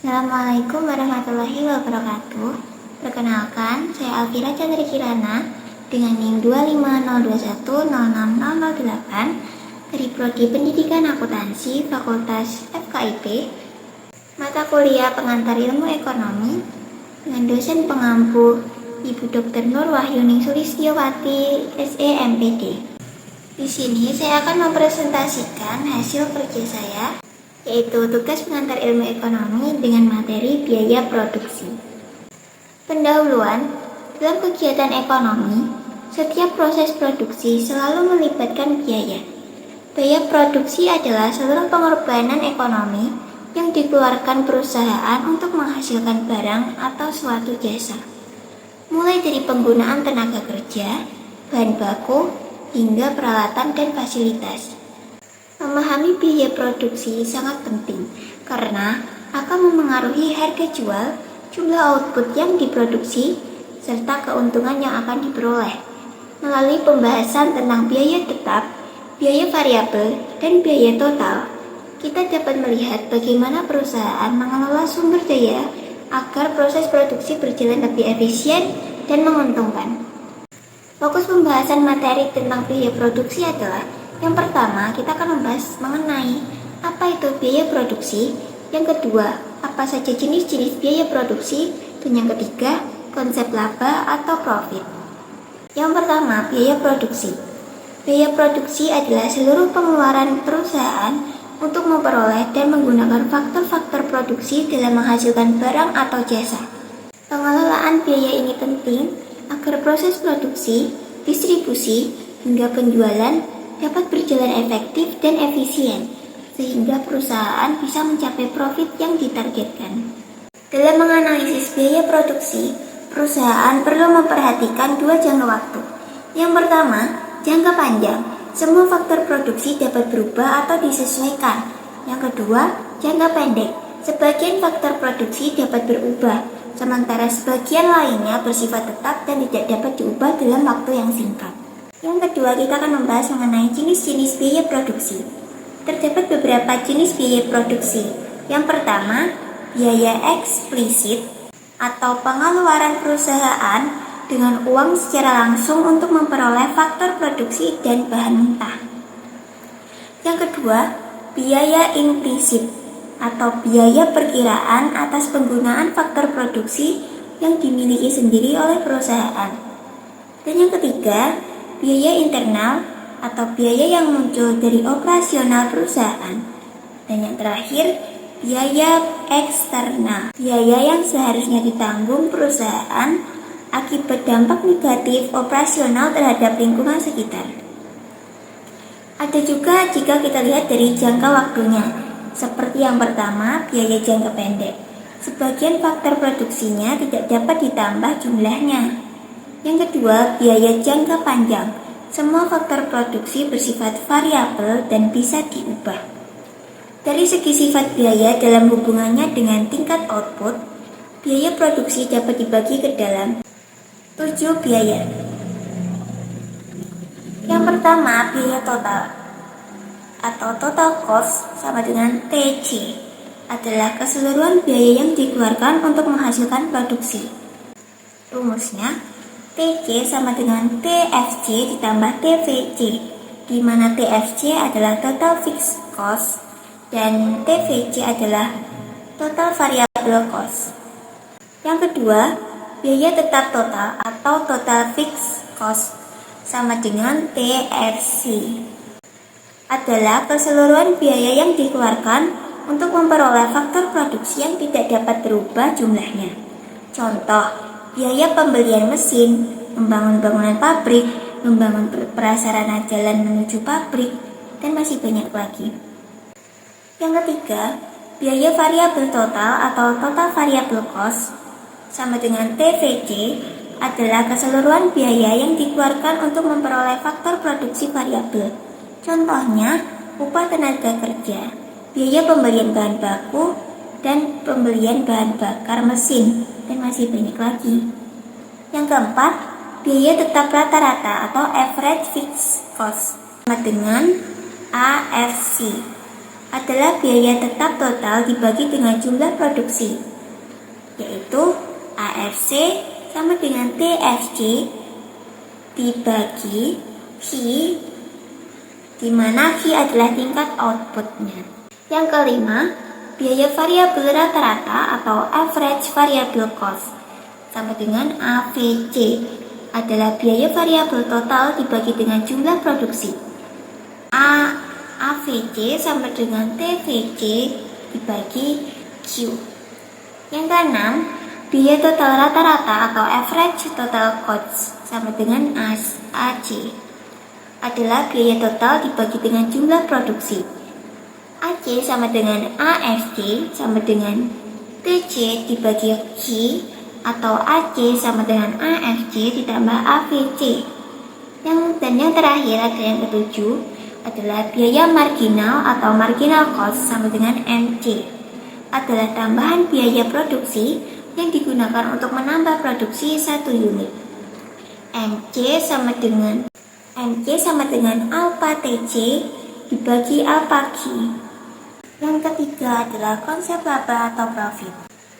Assalamualaikum warahmatullahi wabarakatuh. Perkenalkan, saya Alvira Chandra Kirana dengan NIM 25021060008 dari Prodi Pendidikan Akuntansi Fakultas FKIP, mata kuliah pengantar ilmu ekonomi dengan dosen pengampu Ibu Dr. Nur Wahyuning Sulistyowati, SE MPD. Di sini saya akan mempresentasikan hasil kerja saya, yaitu tugas pengantar ilmu ekonomi dengan materi biaya produksi. Pendahuluan, dalam kegiatan ekonomi, setiap proses produksi selalu melibatkan biaya. Biaya produksi adalah seluruh pengorbanan ekonomi yang dikeluarkan perusahaan untuk menghasilkan barang atau suatu jasa, mulai dari penggunaan tenaga kerja, bahan baku, hingga peralatan dan fasilitas. Memahami biaya produksi sangat penting karena akan memengaruhi harga jual, jumlah output yang diproduksi, serta keuntungan yang akan diperoleh. Melalui pembahasan tentang biaya tetap, biaya variabel, dan biaya total, kita dapat melihat bagaimana perusahaan mengelola sumber daya agar proses produksi berjalan lebih efisien dan menguntungkan. Fokus pembahasan materi tentang biaya produksi adalah: yang pertama, kita akan membahas mengenai apa itu biaya produksi. Yang kedua, apa saja jenis-jenis biaya produksi. Dan yang ketiga, konsep laba atau profit. Yang pertama, biaya produksi. Biaya produksi adalah seluruh pengeluaran perusahaan untuk memperoleh dan menggunakan faktor-faktor produksi dalam menghasilkan barang atau jasa. Pengelolaan biaya ini penting agar proses produksi, distribusi, hingga penjualan dapat berjalan efektif dan efisien, sehingga perusahaan bisa mencapai profit yang ditargetkan. Dalam menganalisis biaya produksi, perusahaan perlu memperhatikan dua jangka waktu. Yang pertama, jangka panjang. Semua faktor produksi dapat berubah atau disesuaikan. Yang kedua, jangka pendek. Sebagian faktor produksi dapat berubah, sementara sebagian lainnya bersifat tetap dan tidak dapat diubah dalam waktu yang singkat. Yang kedua, kita akan membahas mengenai jenis-jenis biaya produksi. Terdapat beberapa jenis biaya produksi. Yang pertama, biaya eksplisit atau pengeluaran perusahaan dengan uang secara langsung untuk memperoleh faktor produksi dan bahan mentah. Yang kedua, biaya implisit atau biaya perkiraan atas penggunaan faktor produksi yang dimiliki sendiri oleh perusahaan. Dan yang ketiga, biaya internal atau biaya yang muncul dari operasional perusahaan. Dan yang terakhir, biaya eksternal, biaya yang seharusnya ditanggung perusahaan akibat dampak negatif operasional terhadap lingkungan sekitar. Ada juga jika kita lihat dari jangka waktunya, seperti yang pertama, biaya jangka pendek. Sebagian faktor produksinya tidak dapat ditambah jumlahnya. Yang kedua, biaya jangka panjang. Semua faktor produksi bersifat variabel dan bisa diubah. Dari segi sifat biaya dalam hubungannya dengan tingkat output, biaya produksi dapat dibagi ke dalam 7 biaya. Yang pertama, biaya total atau total cost sama dengan TC adalah keseluruhan biaya yang dikeluarkan untuk menghasilkan produksi. Rumusnya, TC sama dengan TFC ditambah TVC, di mana TFC adalah total fixed cost dan TVC adalah total variable cost. Yang kedua, biaya tetap total atau total fixed cost sama dengan TFC adalah keseluruhan biaya yang dikeluarkan untuk memperoleh faktor produksi yang tidak dapat berubah jumlahnya. Contoh, biaya pembelian mesin, membangun bangunan pabrik, membangun prasarana jalan menuju pabrik, dan masih banyak lagi. Yang ketiga, biaya variabel total atau total variable cost sama dengan TVC adalah keseluruhan biaya yang dikeluarkan untuk memperoleh faktor produksi variabel. Contohnya, upah tenaga kerja, biaya pembelian bahan baku, dan pembelian bahan bakar mesin, dan masih banyak lagi. Yang keempat, biaya tetap rata-rata atau average fixed cost sama dengan AFC adalah biaya tetap total dibagi dengan jumlah produksi, yaitu AFC sama dengan TFC dibagi V, di mana V adalah tingkat outputnya. Yang kelima, biaya variabel rata-rata atau average variable cost sama dengan AVC adalah biaya variabel total dibagi dengan jumlah produksi. AVC sama dengan TVC dibagi Q. Yang keenam, biaya total rata-rata atau average total cost sama dengan AC adalah biaya total dibagi dengan jumlah produksi. AC sama dengan AFC sama dengan TC dibagi Q, atau AC sama dengan AFC ditambah AVC. Dan yang terakhir ada yang ketujuh adalah biaya marginal atau marginal cost sama dengan MC, adalah tambahan biaya produksi yang digunakan untuk menambah produksi satu unit. MC sama dengan alpha TC dibagi alpha Q. Yang ketiga adalah konsep laba atau profit.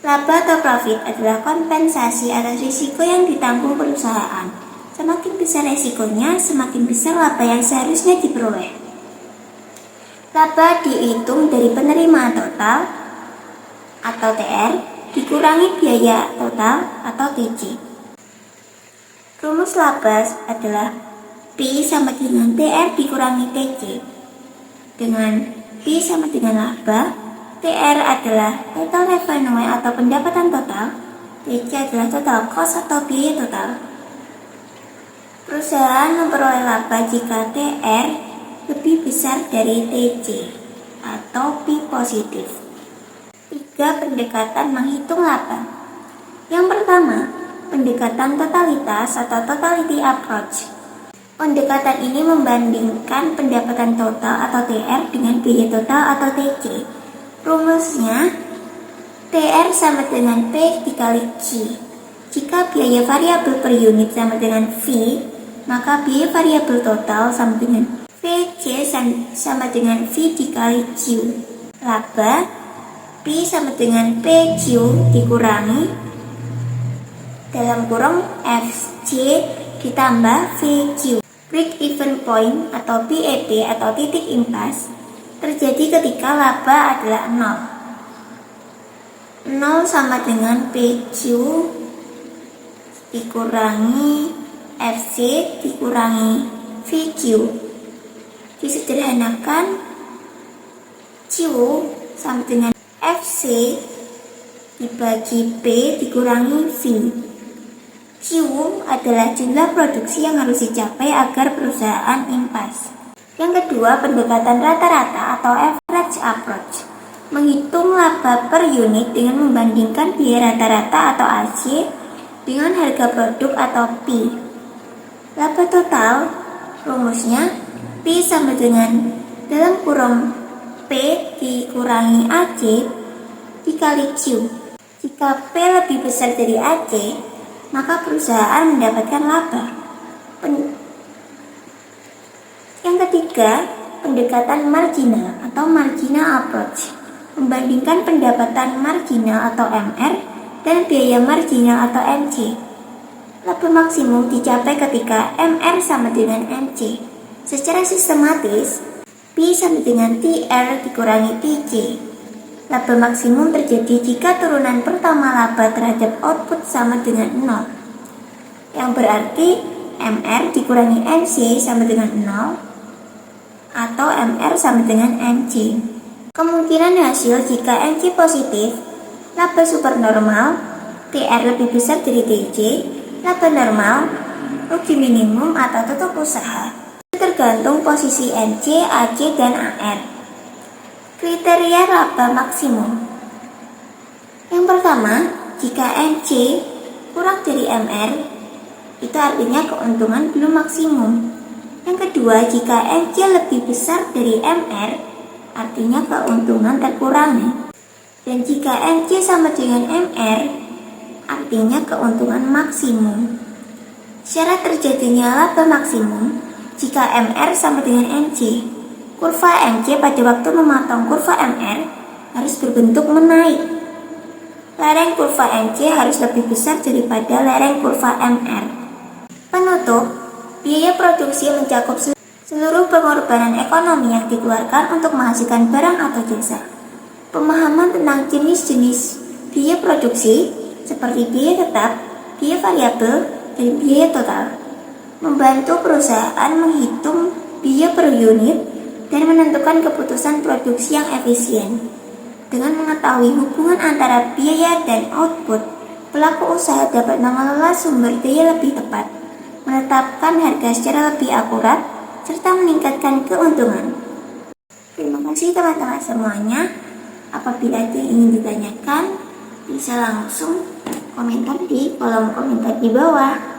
Laba atau profit adalah kompensasi atas risiko yang ditanggung perusahaan. Semakin besar risikonya, semakin besar laba yang seharusnya diperoleh. Laba dihitung dari penerimaan total atau TR dikurangi biaya total atau TC. Rumus laba adalah P sama dengan TR dikurangi TC. Dengan P sama dengan laba, TR adalah total revenue atau pendapatan total, TC adalah total cost atau biaya total. Perusahaan memperoleh laba jika TR lebih besar dari TC atau P positif. 3 pendekatan menghitung laba. Yang pertama, pendekatan totalitas atau totality approach. Pendekatan ini membandingkan pendapatan total atau TR dengan biaya total atau TC. Rumusnya TR sama dengan P dikali Q. Jika biaya variabel per unit sama dengan V, maka biaya variabel total sama dengan VC sama dengan V dikali Q. Laba P sama dengan PQ dikurangi dalam kurung FC ditambah VQ. Break even point atau BEP atau titik impas terjadi ketika laba adalah 0. 0 sama dengan PQ dikurangi FC dikurangi VQ. Disederhanakan, Q sama dengan FC dibagi P dikurangi V. Q adalah jumlah produksi yang harus dicapai agar perusahaan impas. Yang kedua, pendekatan rata-rata atau average approach. Menghitung laba per unit dengan membandingkan biaya rata-rata atau AC dengan harga produk atau P. Laba total, rumusnya P sama dengan dalam kurung P dikurangi AC dikali Q. Jika P lebih besar dari AC, maka perusahaan mendapatkan laba. Yang ketiga, pendekatan marginal atau marginal approach. Membandingkan pendapatan marginal atau MR dan biaya marginal atau MC. Laba maksimum dicapai ketika MR sama dengan MC. Secara sistematis, P sama dengan TR dikurangi TC. Laba maksimum terjadi jika turunan pertama laba terhadap output sama dengan 0. Yang berarti MR dikurangi MC sama dengan 0 atau MR sama dengan MC. Kemungkinan hasil jika MC positif, laba supernormal, TR lebih besar dari TC, laba normal, rugi minimum atau tutup usaha. Tergantung posisi MC, AC, dan AR. Kriteria laba maksimum. Yang pertama, jika MC kurang dari MR, itu artinya keuntungan belum maksimum. Yang kedua, jika MC lebih besar dari MR, artinya keuntungan terkurangi. Dan jika MC sama dengan MR, artinya keuntungan maksimum. Syarat terjadinya laba maksimum jika MR sama dengan MC. Kurva MC pada waktu memotong kurva MR harus berbentuk menaik. Lereng kurva MC harus lebih besar daripada lereng kurva MR. Penutup, biaya produksi mencakup seluruh pengorbanan ekonomi yang dikeluarkan untuk menghasilkan barang atau jasa. Pemahaman tentang jenis-jenis biaya produksi seperti biaya tetap, biaya variabel, dan biaya total membantu perusahaan menghitung biaya per unit dan menentukan keputusan produksi yang efisien. Dengan mengetahui hubungan antara biaya dan output, pelaku usaha dapat mengelola sumber daya lebih tepat, menetapkan harga secara lebih akurat, serta meningkatkan keuntungan. Terima kasih teman-teman semuanya. Apabila ada yang ingin ditanyakan, bisa langsung komentar di kolom komentar di bawah.